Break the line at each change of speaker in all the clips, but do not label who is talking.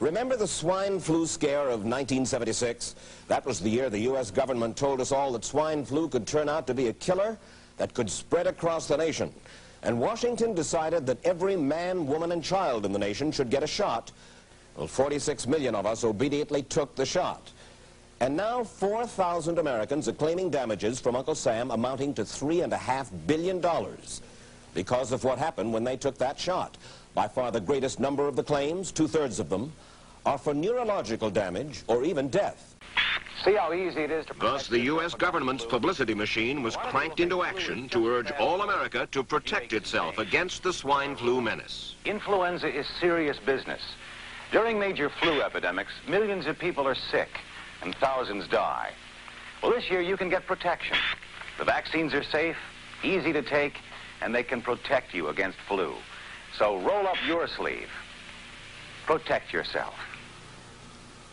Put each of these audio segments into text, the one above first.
Remember the swine flu scare of 1976? That was the year the U.S. government told us all that swine flu could turn out to be a killer that could spread across the nation. And Washington decided that every man, woman, and child in the nation should get a shot. Well, 46 million of us obediently took the shot. And now 4,000 Americans are claiming damages from Uncle Sam amounting to $3.5 billion because of what happened when they took that shot. By far the greatest number of the claims, 2/3 of them, are for neurological damage or even death.
See how easy it is to...
Thus, the U.S. government's publicity machine was cranked into action to urge all America to protect itself against the swine flu menace.
Influenza is serious business. During major flu epidemics, millions of people are sick and thousands die. Well, this year you can get protection. The vaccines are safe, easy to take, and they can protect you against flu. So roll up your sleeve. Protect yourself.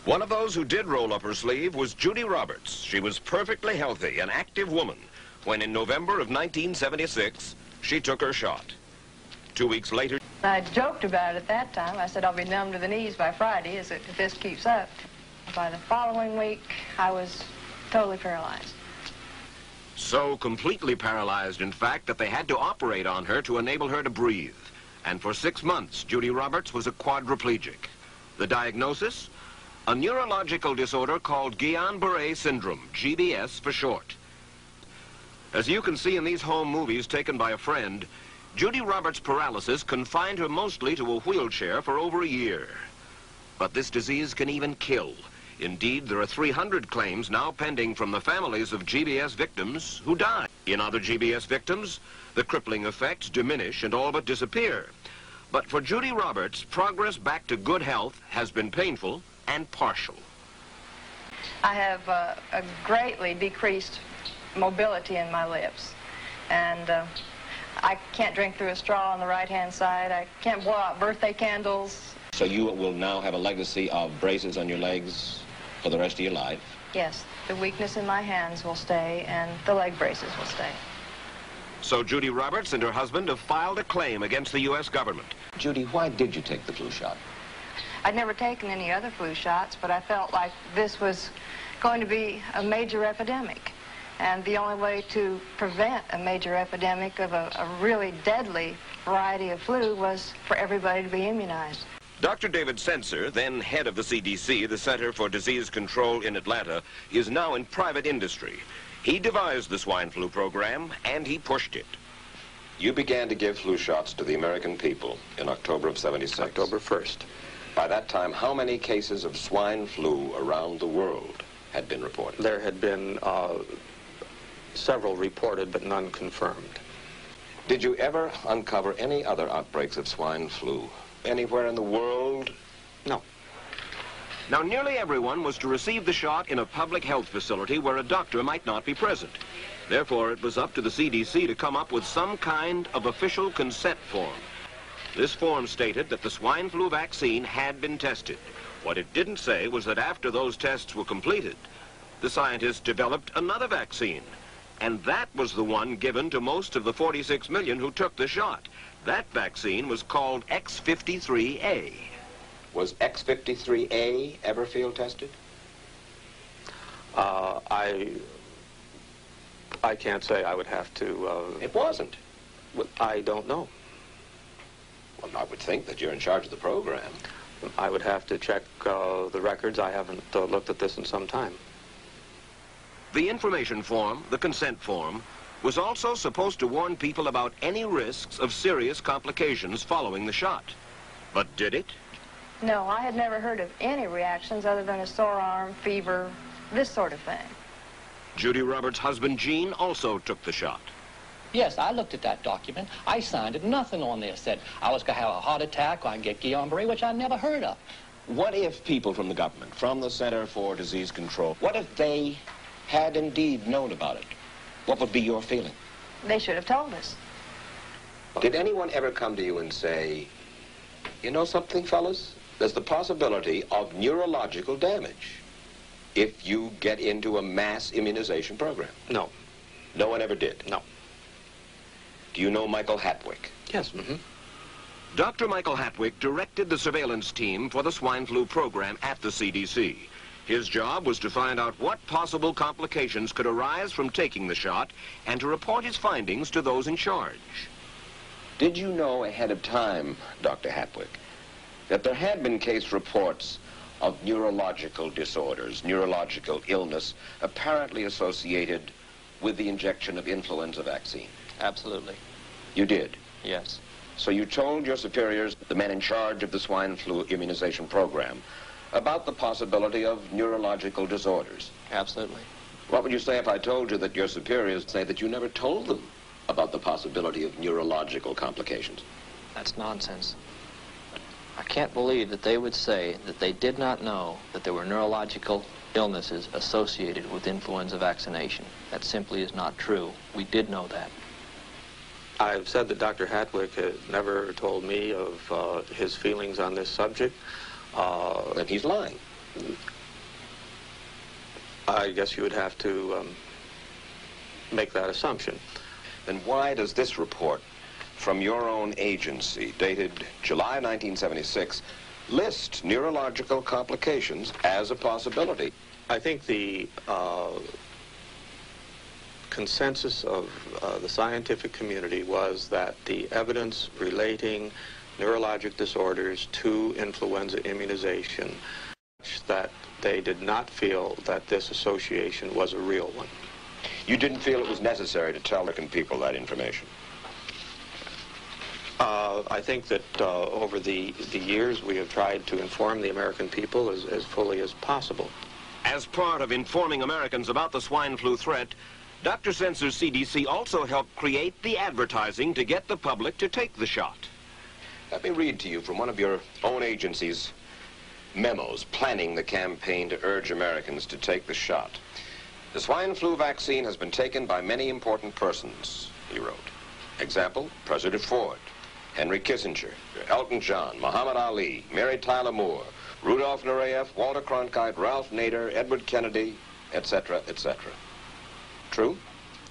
One of those who did roll up her sleeve was Judy Roberts. She was perfectly healthy, an active woman, when in November of 1976, she took her shot. 2 weeks later...
I joked about it at that time. I said I'll be numb to the knees by Friday if this keeps up. By the following week, I was totally paralyzed.
So completely paralyzed, in fact, that they had to operate on her to enable her to breathe. And for 6 months, Judy Roberts was a quadriplegic. The diagnosis? A neurological disorder called Guillain-Barré syndrome, GBS for short. As you can see in these home movies taken by a friend, Judy Roberts' paralysis confined her mostly to a wheelchair for over a year. But this disease can even kill. Indeed, there are 300 claims now pending from the families of GBS victims who died. In other GBS victims, the crippling effects diminish and all but disappear. But for Judy Roberts, progress back to good health has been painful and partial.
I have a greatly decreased mobility in my lips, and I can't drink through a straw on the right-hand side. I can't blow out birthday candles.
So you will now have a legacy of braces on your legs for the rest of your life?
Yes, the weakness in my hands will stay, and the leg braces will stay.
So Judy Roberts and her husband have filed a claim against the U.S. government.
Judy, why did you take the flu shot?
I'd never taken any other flu shots, but I felt like this was going to be a major epidemic. And the only way to prevent a major epidemic of a really deadly variety of flu was for everybody to be immunized.
Dr. David Senser, then head of the CDC, the Center for Disease Control in Atlanta, is now in private industry. He devised the swine flu program, and he pushed it.
You began to give flu shots to the American people in October of '76.
October 1st.
By that time, how many cases of swine flu around the world had been reported?
There had been several reported, but none confirmed.
Did you ever uncover any other outbreaks of swine flu anywhere in the world?
No.
Now, nearly everyone was to receive the shot in a public health facility where a doctor might not be present. Therefore, it was up to the CDC to come up with some kind of official consent form. This form stated that the swine flu vaccine had been tested. What it didn't say was that after those tests were completed, the scientists developed another vaccine. And that was the one given to most of the 46 million who took the shot. That vaccine was called X53A.
Was X53A ever field tested?
I can't say. I would have to...
It wasn't.
Well, I don't know.
Well, I would think that you're in charge of the program.
I would have to check the records. I haven't looked at this in some time.
The information form, the consent form, was also supposed to warn people about any risks of serious complications following the shot. But did it?
No, I had never heard of any reactions other than a sore arm, fever, this sort of thing.
Judy Roberts' husband, Gene, also took the shot.
Yes, I looked at that document. I signed it. Nothing on there said I was going to have a heart attack or I get Guillain-Barré, which I never heard of.
What if people from the government, from the Center for Disease Control, what if they had indeed known about it? What would be your feeling?
They should have told us.
Did anyone ever come to you and say, you know something, fellas? There's the possibility of neurological damage if you get into a mass immunization program?
No.
No one ever did?
No.
Do you know Michael Hatwick?
Yes. Mm-hmm.
Dr. Michael Hatwick directed the surveillance team for the swine flu program at the CDC. His job was to find out what possible complications could arise from taking the shot and to report his findings to those in charge.
Did you know ahead of time, Dr. Hatwick, that there had been case reports of neurological disorders, neurological illness, apparently associated with the injection of influenza vaccine?
Absolutely.
You did?
Yes.
So you told your superiors, the men in charge of the swine flu immunization program, about the possibility of neurological disorders?
Absolutely.
What would you say if I told you that your superiors say that you never told them about the possibility of neurological complications?
That's nonsense. I can't believe that they would say that they did not know that there were neurological illnesses associated with influenza vaccination. That simply is not true. We did know that. I've said that Dr. Hatwick had never told me of his feelings on this subject.
Then he's lying.
I guess you would have to make that assumption.
Then why does this report from your own agency, dated July 1976, list neurological complications as a possibility?
I think the consensus of the scientific community was that the evidence relating neurologic disorders to influenza immunization, that they did not feel that this association was a real one.
You didn't feel it was necessary to tell American people that information?
I think that over the years we have tried to inform the American people as fully as possible.
As part of informing Americans about the swine flu threat, Dr. Sensor's CDC also helped create the advertising to get the public to take the shot.
Let me read to you from one of your own agency's memos planning the campaign to urge Americans to take the shot. The swine flu vaccine has been taken by many important persons, he wrote. Example, President Ford, Henry Kissinger, Elton John, Muhammad Ali, Mary Tyler Moore, Rudolph Nureyev, Walter Cronkite, Ralph Nader, Edward Kennedy, etc., etc. True?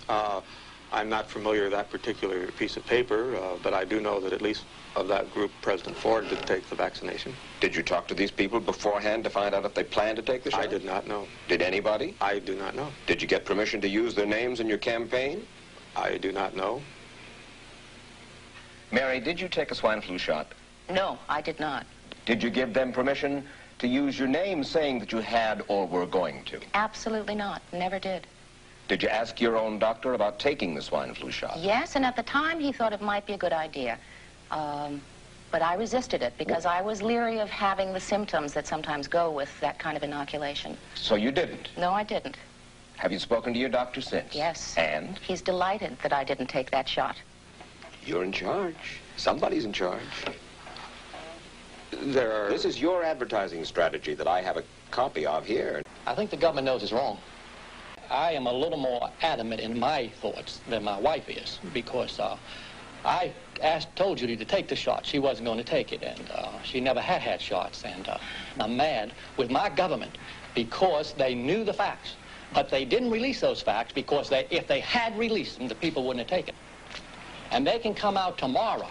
I'm not familiar with that particular piece of paper, but I do know that at least of that group, President Ford did take the vaccination.
Did you talk to these people beforehand to find out if they planned to take the shot?
I did not know.
Did anybody?
I do not know.
Did you get permission to use their names in your campaign?
I do not know.
Mary, did you take a swine flu shot?
No, I did not.
Did you give them permission to use your name saying that you had or were going to?
Absolutely not. Never did.
Did you ask your own doctor about taking the swine flu shot?
Yes, and at the time he thought it might be a good idea. But I resisted it because I was leery of having the symptoms that sometimes go with that kind of inoculation.
So you didn't?
No, I didn't.
Have you spoken to your doctor since?
Yes.
And?
He's delighted that I didn't take that shot.
You're in charge. Somebody's in charge. This is your advertising strategy that I have a copy of here.
I think the government knows it's wrong. I am a little more adamant in my thoughts than my wife is, because I told Judy to take the shot. She wasn't going to take it, and she never had shots. And I'm mad with my government because they knew the facts, but they didn't release those facts because if they had released them, the people wouldn't have taken it. And they can come out tomorrow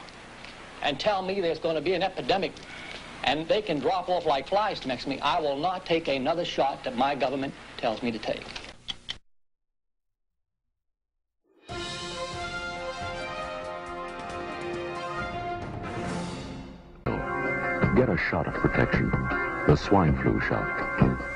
and tell me there's going to be an epidemic, and they can drop off like flies next to me. I will not take another shot that my government tells me to take.
Get a shot of protection, the swine flu shot.